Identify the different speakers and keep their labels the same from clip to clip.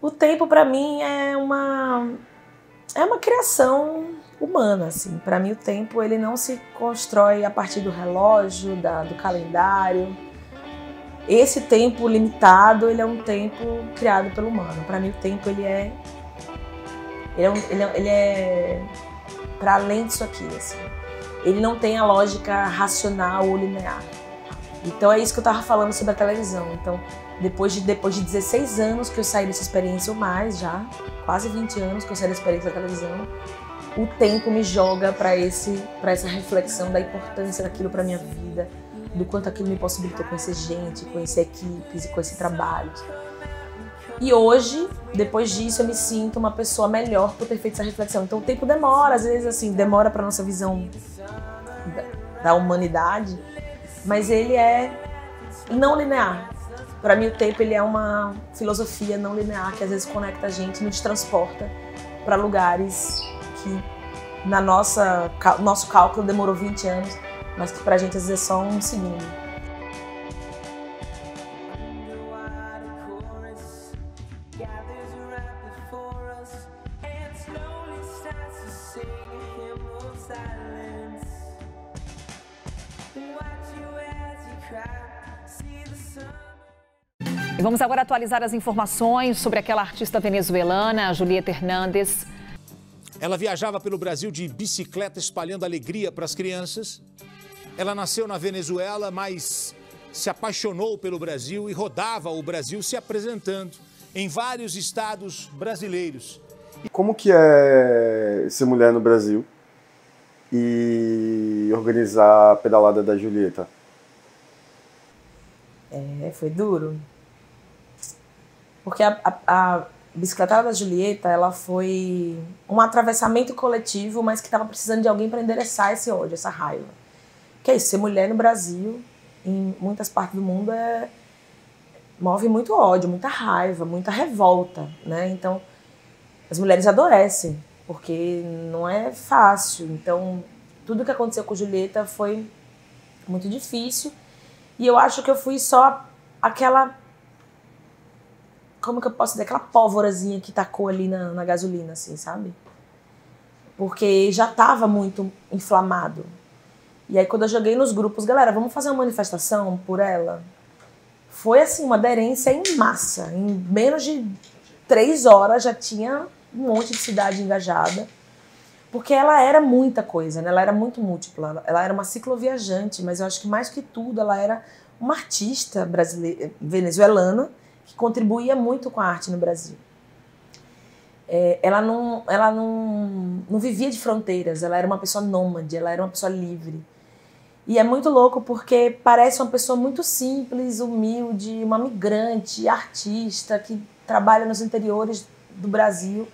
Speaker 1: O tempo para mim é uma criação humana, assim. Para mim o tempo ele não se constrói a partir do relógio, do calendário. Esse tempo limitado, ele é um tempo criado pelo humano. Para mim o tempo ele é para além disso aqui, assim. Ele não tem a lógica racional ou linear. Então é isso que eu tava falando sobre a televisão. Então, depois de 16 anos que eu saí dessa experiência, ou mais já, quase 20 anos que eu saí da experiência da televisão, o tempo me joga para essa reflexão da importância daquilo para minha vida, do quanto aquilo me possibilitou conhecer gente, conhecer equipes e conhecer trabalhos. E hoje, depois disso, eu me sinto uma pessoa melhor por ter feito essa reflexão. Então o tempo demora, às vezes assim, demora para nossa visão da humanidade, mas ele é não linear. Para mim o tempo ele é uma filosofia não linear que às vezes conecta a gente, nos transporta para lugares que nosso cálculo demorou 20 anos, mas que pra gente às vezes é só um segundo.
Speaker 2: E vamos agora atualizar as informações sobre aquela artista venezuelana, Julieta Hernández.
Speaker 3: Ela viajava pelo Brasil de bicicleta espalhando alegria para as crianças. Ela nasceu na Venezuela, mas se apaixonou pelo Brasil e rodava o Brasil se apresentando em vários estados brasileiros.
Speaker 4: Como que é ser mulher no Brasil e organizar a pedalada da Julieta?
Speaker 1: Foi duro. Porque a bicicletada da Julieta, ela foi um atravessamento coletivo, mas que estava precisando de alguém para endereçar esse ódio, essa raiva. Que é isso, ser mulher no Brasil, em muitas partes do mundo, move muito ódio, muita raiva, muita revolta, né? Então, as mulheres adoecem, porque não é fácil. Então, tudo que aconteceu com Julieta foi muito difícil. E eu acho que eu fui só aquela... Como que eu posso dizer? Aquela pólvorazinha que tacou ali na gasolina, assim, sabe? Porque já estava muito inflamado. E aí quando eu joguei nos grupos, galera, vamos fazer uma manifestação por ela? Foi assim, uma aderência em massa. Em menos de 3 horas já tinha um monte de cidade engajada. Porque ela era muita coisa, né? Ela era muito múltipla. Ela era uma cicloviajante, mas eu acho que mais que tudo ela era uma artista brasileira, venezuelana, que contribuía muito com a arte no Brasil. Ela não vivia de fronteiras, ela era uma pessoa nômade, ela era uma pessoa livre. E é muito louco porque parece uma pessoa muito simples, humilde, uma migrante, artista, que trabalha nos interiores do Brasil.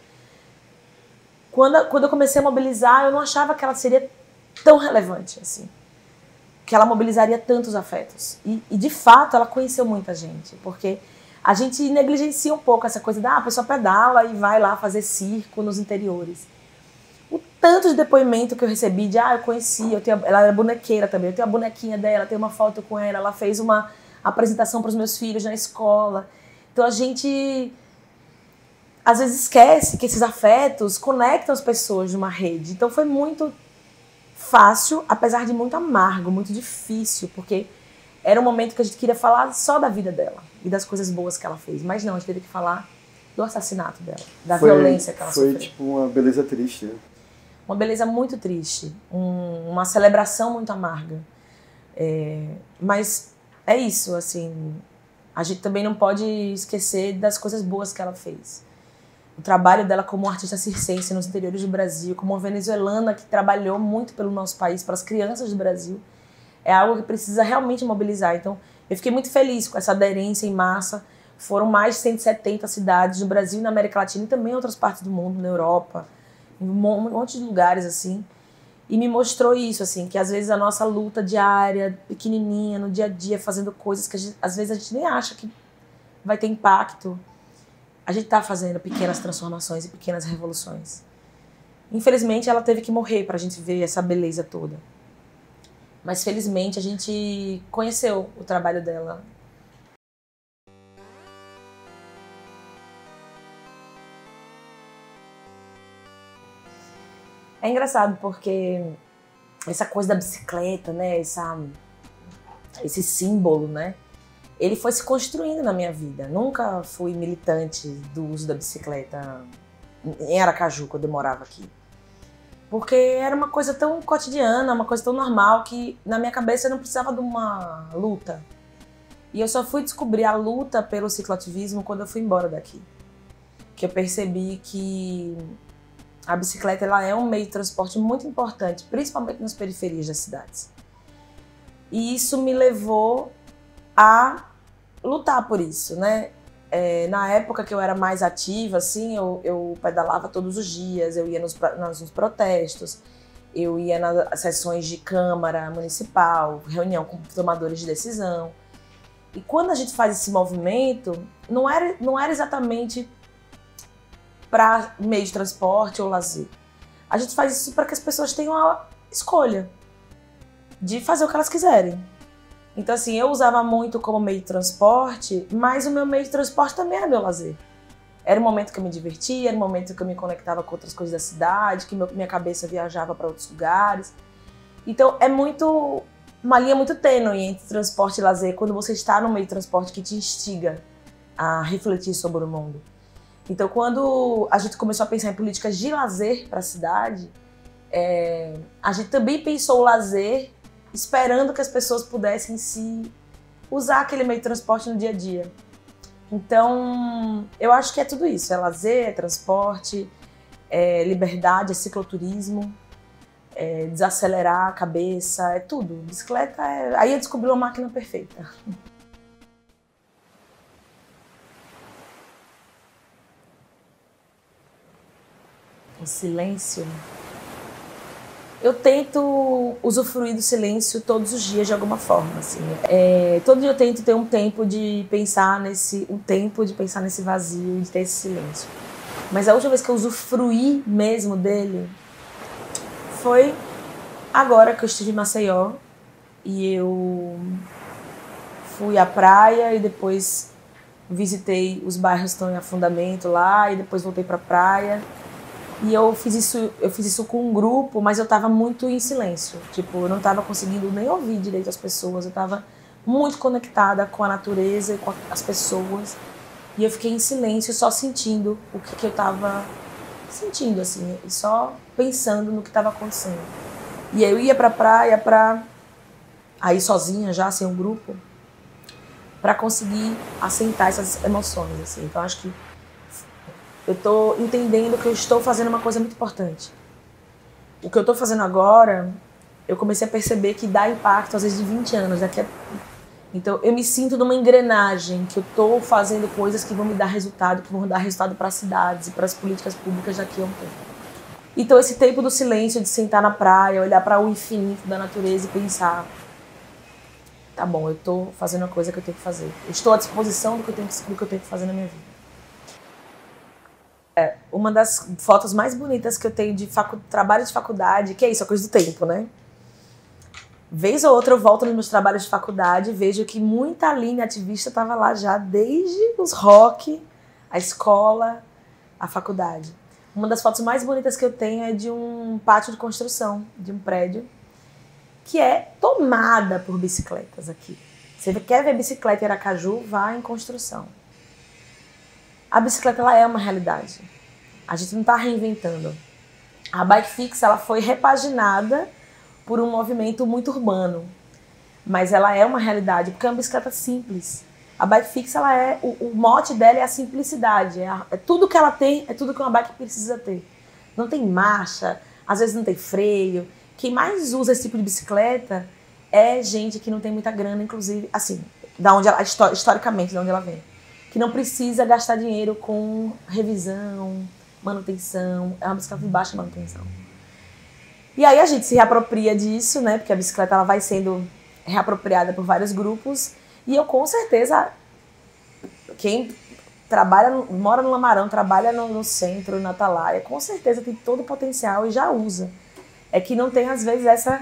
Speaker 1: Quando eu comecei a mobilizar, eu não achava que ela seria tão relevante assim. Que ela mobilizaria tantos afetos. E de fato, ela conheceu muita gente, porque a gente negligencia um pouco essa coisa da a pessoa pedala e vai lá fazer circo nos interiores. O tanto de depoimento que eu recebi de eu conheci, ela era bonequeira também, eu tenho a bonequinha dela, tenho uma foto com ela, ela fez uma apresentação para os meus filhos na escola. Então a gente às vezes esquece que esses afetos conectam as pessoas numa rede. Então foi muito fácil, apesar de muito amargo, muito difícil, porque era um momento que a gente queria falar só da vida dela e das coisas boas que ela fez. Mas não, a gente teve que falar do assassinato dela, da violência que ela sofreu.
Speaker 4: Foi tipo uma beleza triste, né?
Speaker 1: Uma beleza muito triste, uma celebração muito amarga. Mas é isso, assim, a gente também não pode esquecer das coisas boas que ela fez. O trabalho dela como artista circense nos interiores do Brasil, como uma venezuelana que trabalhou muito pelo nosso país, para as crianças do Brasil, é algo que precisa realmente mobilizar. Então, eu fiquei muito feliz com essa aderência em massa. Foram mais de 170 cidades no Brasil e na América Latina e também em outras partes do mundo, na Europa, em um monte de lugares, assim. E me mostrou isso, assim, que às vezes a nossa luta diária, pequenininha, no dia a dia, fazendo coisas que às vezes a gente nem acha que vai ter impacto, a gente está fazendo pequenas transformações e pequenas revoluções. Infelizmente, ela teve que morrer para a gente ver essa beleza toda. Mas, felizmente, a gente conheceu o trabalho dela. O trabalho dela É engraçado porque essa coisa da bicicleta, né, esse símbolo, né, ele foi se construindo na minha vida. Nunca fui militante do uso da bicicleta em Aracaju, quando eu morava aqui. Porque era uma coisa tão cotidiana, uma coisa tão normal, que na minha cabeça eu não precisava de uma luta. E eu só fui descobrir a luta pelo cicloativismo quando eu fui embora daqui. Que eu percebi que a bicicleta ela é um meio de transporte muito importante, principalmente nas periferias das cidades. E isso me levou a lutar por isso, né? Na época que eu era mais ativa, assim, eu pedalava todos os dias, eu ia nos protestos, eu ia nas sessões de Câmara Municipal, reunião com tomadores de decisão. E quando a gente faz esse movimento, não era exatamente para meio de transporte ou lazer. A gente faz isso para que as pessoas tenham a escolha de fazer o que elas quiserem. Então, assim, eu usava muito como meio de transporte, mas o meu meio de transporte também era meu lazer. Era um momento que eu me divertia, era um momento que eu me conectava com outras coisas da cidade, que minha cabeça viajava para outros lugares. Então, é uma linha muito tênue entre transporte e lazer, quando você está no meio de transporte que te instiga a refletir sobre o mundo. Então, quando a gente começou a pensar em políticas de lazer para a cidade, a gente também pensou o lazer esperando que as pessoas pudessem se usar aquele meio de transporte no dia a dia. Então, eu acho que é tudo isso. É lazer, é transporte, é liberdade, é cicloturismo, é desacelerar a cabeça, é tudo. Bicicleta Aí eu descobri uma máquina perfeita. O silêncio. Eu tento usufruir do silêncio todos os dias de alguma forma, assim. Todo dia eu tento ter um tempo de pensar nesse vazio, de ter esse silêncio. Mas a última vez que eu usufruí mesmo dele foi agora que eu estive em Maceió e eu fui à praia e depois visitei os bairros que estão em afundamento lá e depois voltei para a praia. E eu fiz isso com um grupo, mas eu estava muito em silêncio. Tipo, eu não estava conseguindo nem ouvir direito as pessoas. Eu estava muito conectada com a natureza e com as pessoas. E eu fiquei em silêncio, só sentindo o que eu estava sentindo, assim. E só pensando no que estava acontecendo. E aí eu ia pra praia aí sozinha já, sem um grupo, para conseguir assentar essas emoções, assim. Então acho que eu estou entendendo que eu estou fazendo uma coisa muito importante. O que eu estou fazendo agora, eu comecei a perceber que dá impacto, às vezes, de 20 anos. Então, eu me sinto numa engrenagem, que eu estou fazendo coisas que vão me dar resultado, que vão dar resultado para as cidades e para as políticas públicas daqui a um tempo. Então, esse tempo do silêncio, de sentar na praia, olhar para o infinito da natureza e pensar: tá bom, eu estou fazendo a coisa que eu tenho que fazer. Eu estou à disposição do que eu tenho que fazer na minha vida. Uma das fotos mais bonitas que eu tenho de trabalho de faculdade, que é isso, a coisa do tempo, né? Vez ou outra eu volto nos meus trabalhos de faculdade e vejo que muita linha ativista estava lá já desde os rock, a escola, a faculdade. Uma das fotos mais bonitas que eu tenho é de um pátio de construção, de um prédio, que é tomada por bicicletas aqui. Você quer ver bicicleta em Aracaju, vá em construção. A bicicleta ela é uma realidade. A gente não está reinventando. A Bike Fix ela foi repaginada por um movimento muito urbano, mas ela é uma realidade porque é uma bicicleta simples. A Bike Fix o mote dela é a simplicidade. É tudo que ela tem, é tudo que uma bike precisa ter. Não tem marcha, às vezes não tem freio. Quem mais usa esse tipo de bicicleta é gente que não tem muita grana, inclusive, assim, historicamente, de onde ela vem. Que não precisa gastar dinheiro com revisão, manutenção. É uma bicicleta de baixa manutenção. E aí a gente se reapropria disso, né? Porque a bicicleta ela vai sendo reapropriada por vários grupos. E eu, com certeza, quem mora no Lamarão, trabalha no centro, na Atalaia, com certeza tem todo o potencial e já usa. É que não tem, às vezes, essa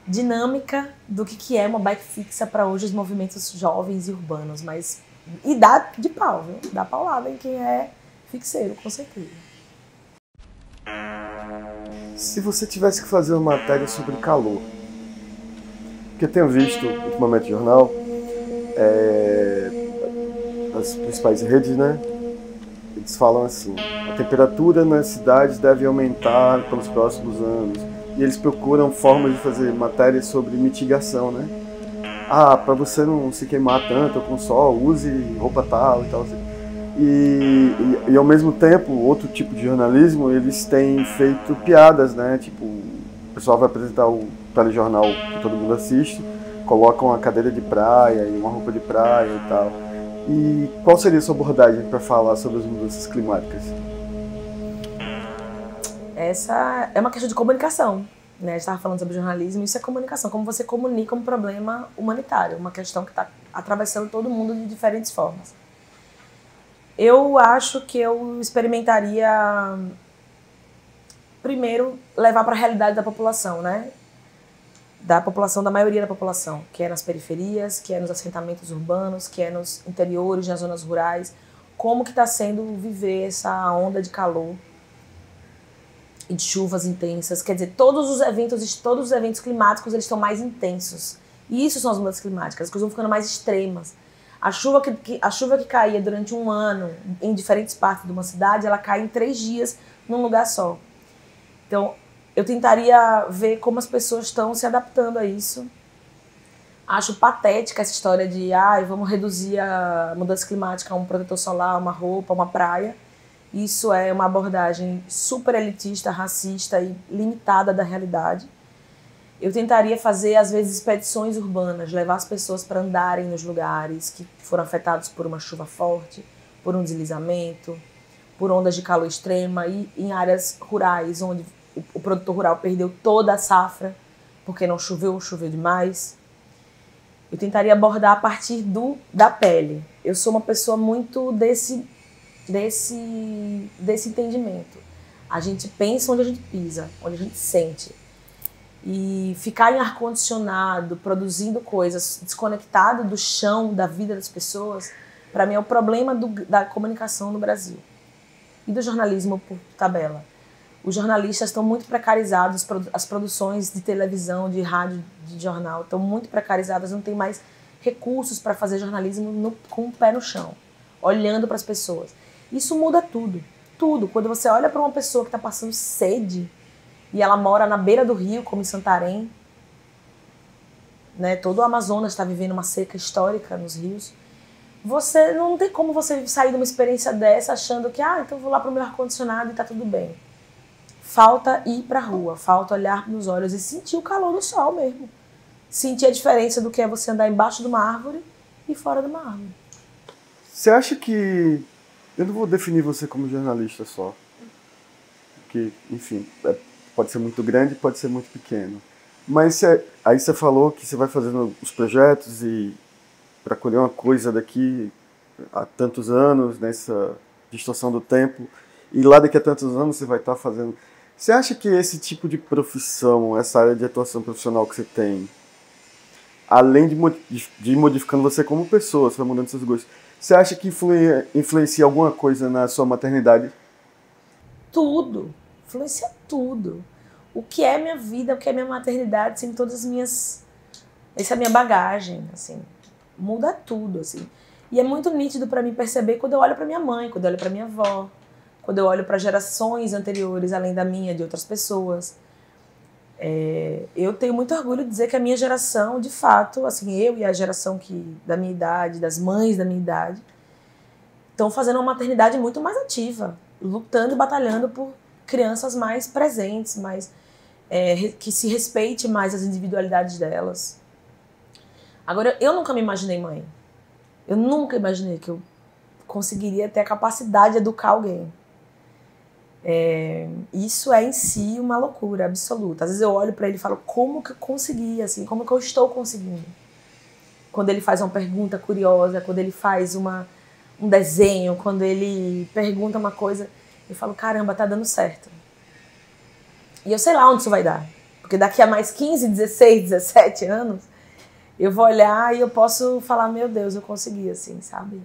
Speaker 1: dinâmica do que é uma bike fixa para hoje os movimentos jovens e urbanos. E dá de pau, viu? Dá paulada em quem é fixeiro, com certeza.
Speaker 4: Se você tivesse que fazer uma matéria sobre calor, porque eu tenho visto ultimamente no jornal, as principais redes, né? Eles falam assim: a temperatura nas cidades deve aumentar pelos próximos anos. E eles procuram formas de fazer matérias sobre mitigação, né? Para você não se queimar tanto com o sol, use roupa tal e tal. E ao mesmo tempo, outro tipo de jornalismo, eles têm feito piadas, né? Tipo, o pessoal vai apresentar o telejornal que todo mundo assiste, colocam uma cadeira de praia e uma roupa de praia e tal. E qual seria a sua abordagem para falar sobre as mudanças climáticas?
Speaker 1: Essa é uma questão de comunicação, né? A gente estava falando sobre jornalismo, isso é comunicação, como você comunica um problema humanitário, uma questão que está atravessando todo mundo de diferentes formas. Eu acho que eu experimentaria, primeiro, levar para a realidade da população, né? Da população, da maioria da população, que é nas periferias, que é nos assentamentos urbanos, que é nos interiores, nas zonas rurais, como que está sendo viver essa onda de calor e de chuvas intensas. Quer dizer, todos os eventos climáticos, eles estão mais intensos. E isso são as mudanças climáticas, as coisas vão ficando mais extremas. A chuva que caía durante um ano em diferentes partes de uma cidade, ela cai em 3 dias num lugar só. Então, eu tentaria ver como as pessoas estão se adaptando a isso. Acho patética essa história de vamos reduzir a mudança climática a um protetor solar, uma roupa, uma praia. Isso é uma abordagem super elitista, racista e limitada da realidade. Eu tentaria fazer, às vezes, expedições urbanas, levar as pessoas para andarem nos lugares que foram afetados por uma chuva forte, por um deslizamento, por ondas de calor extrema e em áreas rurais, onde o produtor rural perdeu toda a safra, porque não choveu ou choveu demais. Eu tentaria abordar a partir da pele. Eu sou uma pessoa muito desse entendimento. A gente pensa onde a gente pisa, onde a gente sente. E ficar em ar-condicionado, produzindo coisas, desconectado do chão, da vida das pessoas, para mim é o problema da comunicação no Brasil. E do jornalismo por tabela. Os jornalistas estão muito precarizados, as produções de televisão, de rádio, de jornal estão muito precarizadas, não tem mais recursos para fazer jornalismo com o pé no chão, olhando para as pessoas. Isso muda tudo, tudo. Quando você olha para uma pessoa que está passando sede e ela mora na beira do rio, como em Santarém, né, todo o Amazonas está vivendo uma seca histórica nos rios, você não tem como você sair de uma experiência dessa achando que então eu vou lá para o meu ar-condicionado e está tudo bem. Falta ir para a rua, falta olhar nos olhos e sentir o calor do sol mesmo. Sentir a diferença do que é você andar embaixo de uma árvore e fora de uma árvore.
Speaker 4: Você acha que... Eu não vou definir você como jornalista só. Porque, enfim, pode ser muito grande, pode ser muito pequeno. Mas aí você falou que você vai fazendo os projetos e para colher uma coisa daqui a tantos anos, nessa distorção do tempo, e lá daqui a tantos anos você vai estar fazendo... Você acha que esse tipo de profissão, essa área de atuação profissional que você tem, além de ir modificando você como pessoa, você vai mudando seus gostos, você acha que influencia alguma coisa na sua maternidade?
Speaker 1: Tudo. Influencia tudo. O que é minha vida, o que é minha maternidade, assim, todas as minhas... Essa é a minha bagagem, assim. Muda tudo, assim. E é muito nítido para mim perceber quando eu olho para minha mãe, quando eu olho para minha avó, quando eu olho para gerações anteriores, além da minha, de outras pessoas. Eu tenho muito orgulho de dizer que a minha geração, de fato, assim, eu e a geração da minha idade, das mães da minha idade, estão fazendo uma maternidade muito mais ativa, lutando e batalhando por crianças mais presentes, que se respeite mais as individualidades delas. Agora, eu nunca me imaginei mãe. Eu nunca imaginei que eu conseguiria ter a capacidade de educar alguém. Isso é em si uma loucura absoluta. Às vezes eu olho para ele e falo, como que eu consegui, assim, como que eu estou conseguindo? Quando ele faz uma pergunta curiosa, quando ele faz um desenho, quando ele pergunta uma coisa, eu falo, caramba, tá dando certo. E eu sei lá onde isso vai dar. Porque daqui a mais 15, 16, 17 anos, eu vou olhar e eu posso falar, meu Deus, eu consegui, assim, sabe?
Speaker 4: O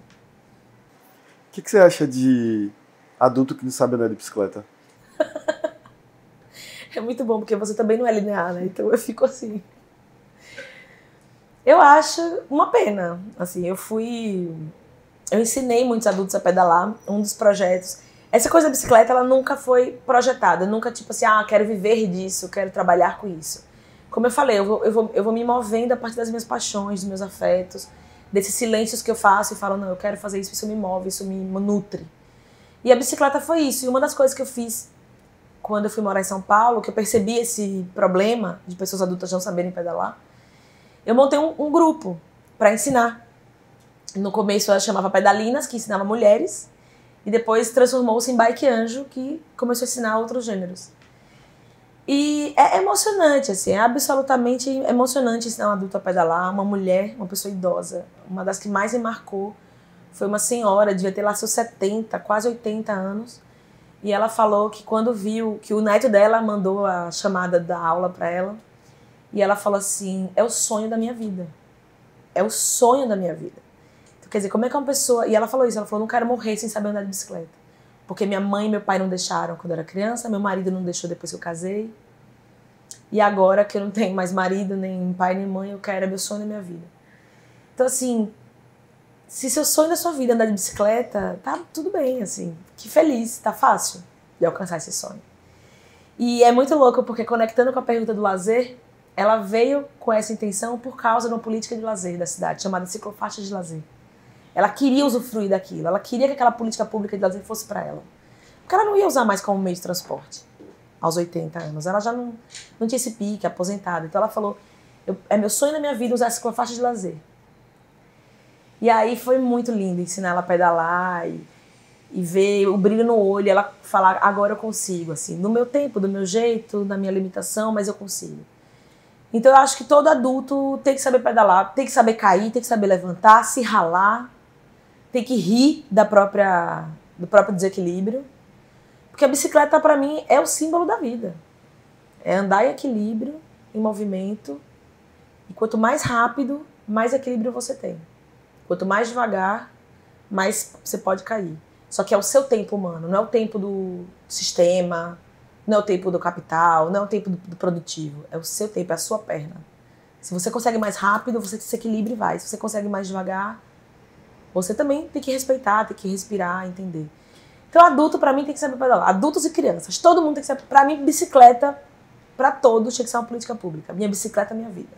Speaker 4: que você acha de adulto que não sabe andar de bicicleta?
Speaker 1: É muito bom, porque você também não é linear, né? Então eu fico assim. Eu acho uma pena. Assim, eu ensinei muitos adultos a pedalar. Um dos projetos... Essa coisa da bicicleta, ela nunca foi projetada. Nunca, tipo assim, quero viver disso, quero trabalhar com isso. Como eu falei, eu vou me movendo a partir das minhas paixões, dos meus afetos, desses silêncios que eu faço e falo, não, eu quero fazer isso, isso me move, isso me nutre. E a bicicleta foi isso. E uma das coisas que eu fiz quando eu fui morar em São Paulo, que eu percebi esse problema de pessoas adultas não saberem pedalar, eu montei um grupo para ensinar. No começo ela chamava Pedalinas, que ensinava mulheres, e depois transformou-se em Bike Anjo, que começou a ensinar outros gêneros. E é emocionante, assim, é absolutamente emocionante ensinar um adulto a pedalar, uma mulher, uma pessoa idosa. Uma das que mais me marcou foi uma senhora, devia ter lá seus 70, quase 80 anos, e ela falou que quando viu que o neto dela mandou a chamada da aula para ela, e ela falou assim, é o sonho da minha vida. É o sonho da minha vida. Então, quer dizer, como é que uma pessoa... E ela falou isso, ela falou, não quero morrer sem saber andar de bicicleta. Porque minha mãe e meu pai não deixaram quando eu era criança, meu marido não deixou depois que eu casei. E agora que eu não tenho mais marido, nem pai, nem mãe, eu quero, é meu sonho da minha vida. Então, assim, se seu sonho da sua vida é andar de bicicleta, tá tudo bem, assim. Que feliz, tá fácil de alcançar esse sonho. E é muito louco, porque conectando com a pergunta do lazer, ela veio com essa intenção por causa de uma política de lazer da cidade, chamada ciclofaixa de lazer. Ela queria usufruir daquilo, ela queria que aquela política pública de lazer fosse para ela. Porque ela não ia usar mais como meio de transporte aos 80 anos. Ela já não tinha esse pique, aposentada. Então ela falou, é meu sonho na minha vida usar a ciclofaixa de lazer. E aí foi muito lindo ensinar ela a pedalar e ver o brilho no olho, ela falar, agora eu consigo, assim, no meu tempo, do meu jeito, na minha limitação, mas eu consigo. Então eu acho que todo adulto tem que saber pedalar, tem que saber cair, tem que saber levantar, se ralar, tem que rir do próprio desequilíbrio. Porque a bicicleta, para mim, é o símbolo da vida. É andar em equilíbrio, em movimento. E quanto mais rápido, mais equilíbrio você tem. Quanto mais devagar, mais você pode cair. Só que é o seu tempo humano, não é o tempo do sistema, não é o tempo do capital, não é o tempo do produtivo. É o seu tempo, é a sua perna. Se você consegue mais rápido, você se equilibra e vai. Se você consegue mais devagar, você também tem que respeitar, tem que respirar, entender. Então, adulto, pra mim, tem que saber pedalar. Adultos e crianças. Todo mundo tem que saber. Pra mim, bicicleta, pra todos, tinha que ser uma política pública. Minha bicicleta é minha vida.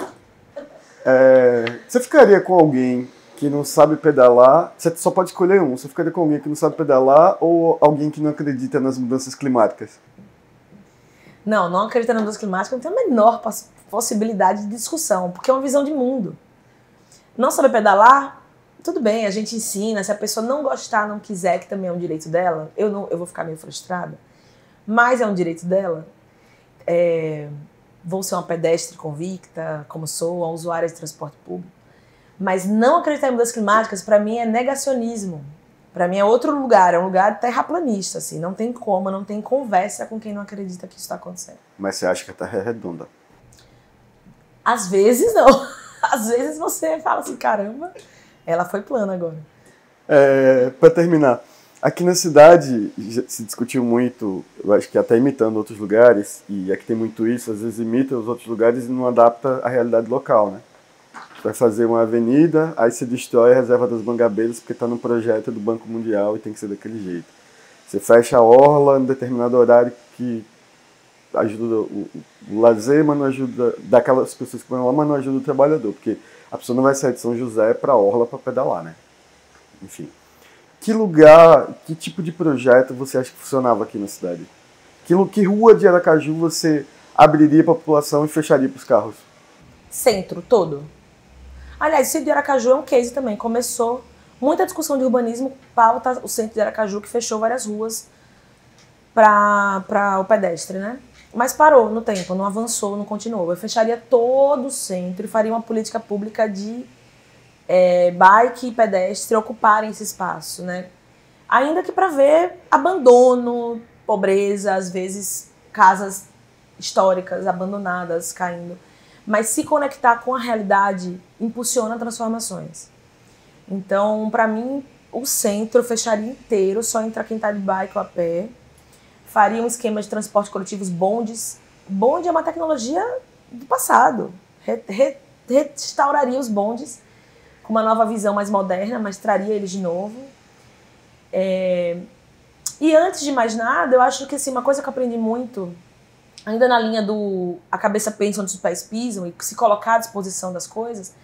Speaker 4: Você ficaria com alguém que não sabe pedalar? Você só pode escolher um. Você ficaria com alguém que não sabe pedalar ou alguém que não acredita nas mudanças climáticas?
Speaker 1: Não acredito nas mudanças climáticas. Não tem a menor possibilidade de discussão. Porque é uma visão de mundo. Não saber pedalar... Tudo bem, a gente ensina, se a pessoa não gostar, não quiser, que também é um direito dela, eu vou ficar meio frustrada, mas é um direito dela. Vou ser uma pedestre convicta, como sou, uma usuária de transporte público, mas não acreditar em mudanças climáticas, para mim, é negacionismo. Para mim é outro lugar, é um lugar terraplanista, assim, não tem como, não tem conversa com quem não acredita que isso está acontecendo.
Speaker 4: Mas você acha que a Terra é redonda?
Speaker 1: Às vezes não. Às vezes você fala assim, caramba... Ela foi plana agora.
Speaker 4: Para terminar, aqui na cidade se discutiu muito, eu acho que até imitando outros lugares, e aqui tem muito isso, às vezes imita os outros lugares e não adapta à realidade local, né? Vai fazer uma avenida, aí se destrói a reserva das Mangabeiras porque está no projeto do Banco Mundial e tem que ser daquele jeito. Você fecha a orla em determinado horário que ajuda o lazer, mas não ajuda daquelas pessoas que vão lá, mas não ajuda o trabalhador, porque a pessoa não vai sair de São José para a orla para pedalar, né? Enfim. Que lugar, que tipo de projeto você acha que funcionava aqui na cidade? Que rua de Aracaju você abriria para a população e fecharia para os carros?
Speaker 1: Centro, todo. Aliás, o centro de Aracaju é um case também. Começou muita discussão de urbanismo, pauta o centro de Aracaju, que fechou várias ruas para o pedestre, né? Mas parou no tempo, não avançou, não continuou. Eu fecharia todo o centro e faria uma política pública de bike e pedestre ocuparem esse espaço, né? Ainda que para ver abandono, pobreza, às vezes casas históricas abandonadas caindo. Mas se conectar com a realidade impulsiona transformações. Então, para mim, o centro eu fecharia inteiro, só entra quem está de bike ou a pé. Faria um esquema de transporte coletivos, bondes bonde é uma tecnologia do passado. Restauraria os bondes com uma nova visão mais moderna, mas traria eles de novo. E antes de mais nada, eu acho que assim, uma coisa que eu aprendi muito, ainda na linha do a cabeça pensa onde os pés pisam e se colocar à disposição das coisas,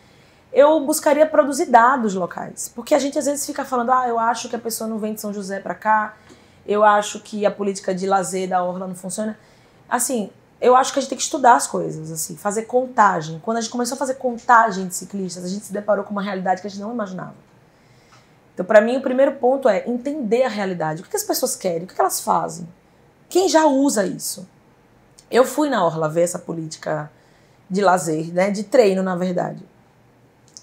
Speaker 1: eu buscaria produzir dados locais. Porque a gente às vezes fica falando, eu acho que a pessoa não vem de São José para cá, eu acho que a política de lazer da orla não funciona. Assim, eu acho que a gente tem que estudar as coisas, assim, fazer contagem. Quando a gente começou a fazer contagem de ciclistas, a gente se deparou com uma realidade que a gente não imaginava. Então, para mim, o primeiro ponto é entender a realidade. O que as pessoas querem? O que elas fazem? Quem já usa isso? Eu fui na orla ver essa política de lazer, né, de treino, na verdade.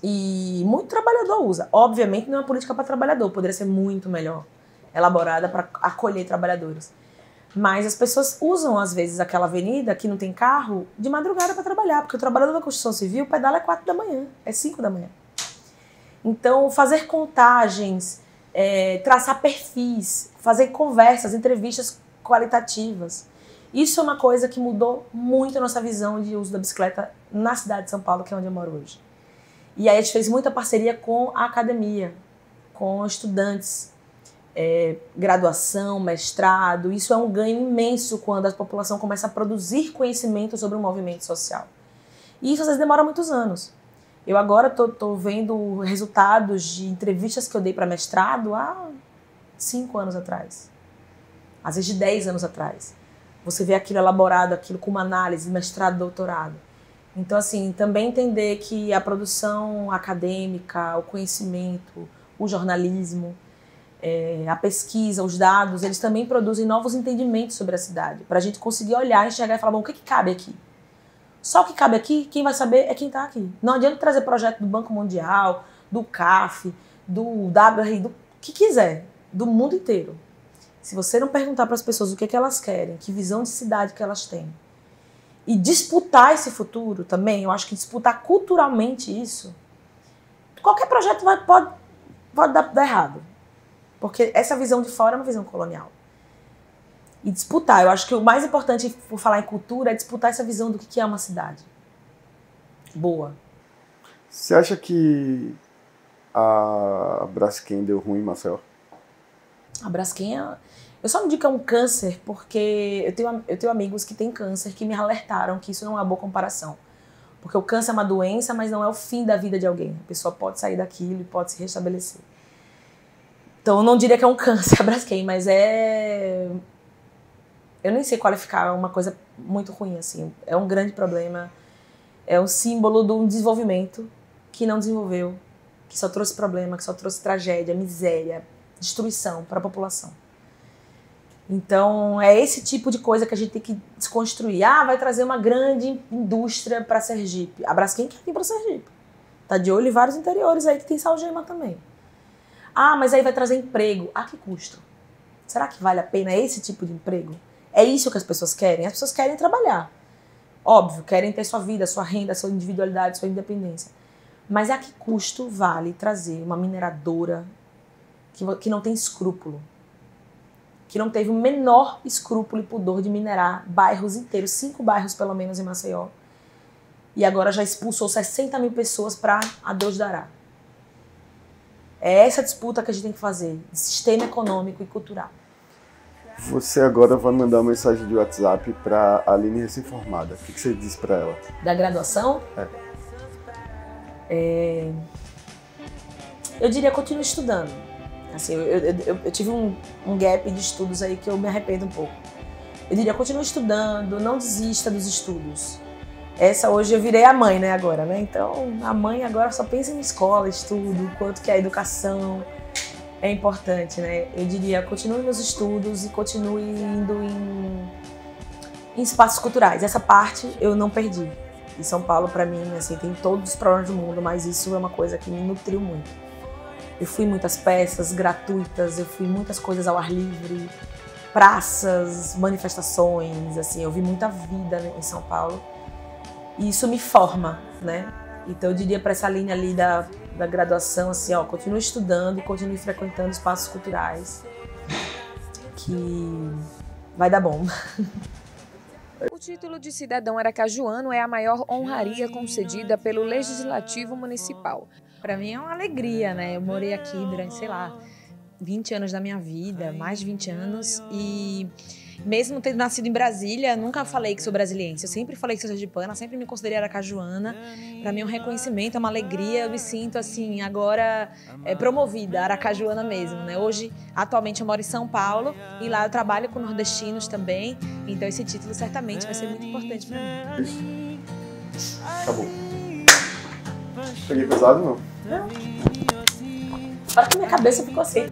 Speaker 1: E muito trabalhador usa. Obviamente, não é uma política para trabalhador, poderia ser muito melhor elaborada para acolher trabalhadores. Mas as pessoas usam, às vezes, aquela avenida que não tem carro de madrugada para trabalhar, porque o trabalhador da construção civil pedala é 4 da manhã, é 5 da manhã. Então, fazer contagens, traçar perfis, fazer conversas, entrevistas qualitativas. Isso é uma coisa que mudou muito a nossa visão de uso da bicicleta na cidade de São Paulo, que é onde eu moro hoje. E aí a gente fez muita parceria com a academia, com estudantes, graduação, mestrado. Isso é um ganho imenso quando a população começa a produzir conhecimento sobre o movimento social. E isso às vezes demora muitos anos. Eu agora estou vendo resultados de entrevistas que eu dei para mestrado há 5 anos atrás. Às vezes de 10 anos atrás. Você vê aquilo elaborado, aquilo com uma análise, mestrado, doutorado. Então, assim, também entender que a produção acadêmica, o conhecimento, o jornalismo, a pesquisa, os dados, eles também produzem novos entendimentos sobre a cidade. Para a gente conseguir olhar, enxergar e falar, bom, o que cabe aqui? Só o que cabe aqui, quem vai saber é quem está aqui. Não adianta trazer projeto do Banco Mundial, do CAF, do WRI, do que quiser, do mundo inteiro. Se você não perguntar para as pessoas o que elas querem, que visão de cidade que elas têm, e disputar esse futuro também, eu acho que disputar culturalmente isso, qualquer projeto pode dar errado. Porque essa visão de fora é uma visão colonial. E disputar, eu acho que o mais importante por falar em cultura é disputar essa visão do que é uma cidade boa.
Speaker 4: Você acha que a Braskem deu ruim em Maceió?
Speaker 1: A Braskem eu só não digo que é um câncer porque eu tenho amigos que têm câncer que me alertaram que isso não é uma boa comparação. Porque o câncer é uma doença, mas não é o fim da vida de alguém. A pessoa pode sair daquilo e pode se restabelecer. Então eu não diria que é um câncer a Braskem, mas eu nem sei qualificar, é uma coisa muito ruim, assim. É um grande problema, é um símbolo de um desenvolvimento que não desenvolveu, que só trouxe problema, que só trouxe tragédia, miséria, destruição para a população. Então, é esse tipo de coisa que a gente tem que desconstruir. Vai trazer uma grande indústria para Sergipe. A Braskem quer vir para Sergipe. Tá de olho em vários interiores aí que tem salgema também. Mas aí vai trazer emprego. A que custo? Será que vale a pena esse tipo de emprego? É isso que as pessoas querem? As pessoas querem trabalhar. Óbvio, querem ter sua vida, sua renda, sua individualidade, sua independência. Mas a que custo vale trazer uma mineradora que não tem escrúpulo? Que não teve o menor escrúpulo e pudor de minerar bairros inteiros, 5 bairros pelo menos em Maceió. E agora já expulsou 60 mil pessoas para a Deus dará. É essa disputa que a gente tem que fazer, de sistema econômico e cultural.
Speaker 4: Você agora vai mandar uma mensagem de WhatsApp para a Aline recém-formada. O que você diz para ela?
Speaker 1: Da graduação? Eu diria, continue estudando. Assim, eu tive um gap de estudos aí que eu me arrependo um pouco. Eu diria, continue estudando, não desista dos estudos. Hoje eu virei a mãe, né, agora, né? Então, a mãe agora só pensa em escola, estudo, quanto que a educação é importante, né? Eu diria, continue nos estudos e continue indo em espaços culturais. Essa parte eu não perdi. E São Paulo, pra mim, assim, tem todos os problemas do mundo, mas isso é uma coisa que me nutriu muito. Eu fui em muitas peças gratuitas, eu fui em muitas coisas ao ar livre, praças, manifestações, assim, eu vi muita vida em São Paulo. E isso me forma, né? Então eu diria para essa linha ali da graduação, assim, continue estudando e continue frequentando espaços culturais, que vai dar bom.
Speaker 5: O título de cidadão aracajuano é a maior honraria concedida pelo Legislativo Municipal.
Speaker 1: Para mim é uma alegria, né? Eu morei aqui durante, sei lá, 20 anos da minha vida, mais de 20 anos, e mesmo tendo nascido em Brasília, nunca falei que sou brasiliense. Eu sempre falei que sou sergipana, sempre me considerei aracajuana. Para mim é um reconhecimento, é uma alegria. Eu me sinto, assim, agora promovida, aracajuana mesmo, né? Hoje, atualmente, eu moro em São Paulo e lá eu trabalho com nordestinos também. Então esse título certamente vai ser muito importante para mim.
Speaker 4: Acabou. Peguei pesado, não?
Speaker 1: Não. Só que minha cabeça ficou assim.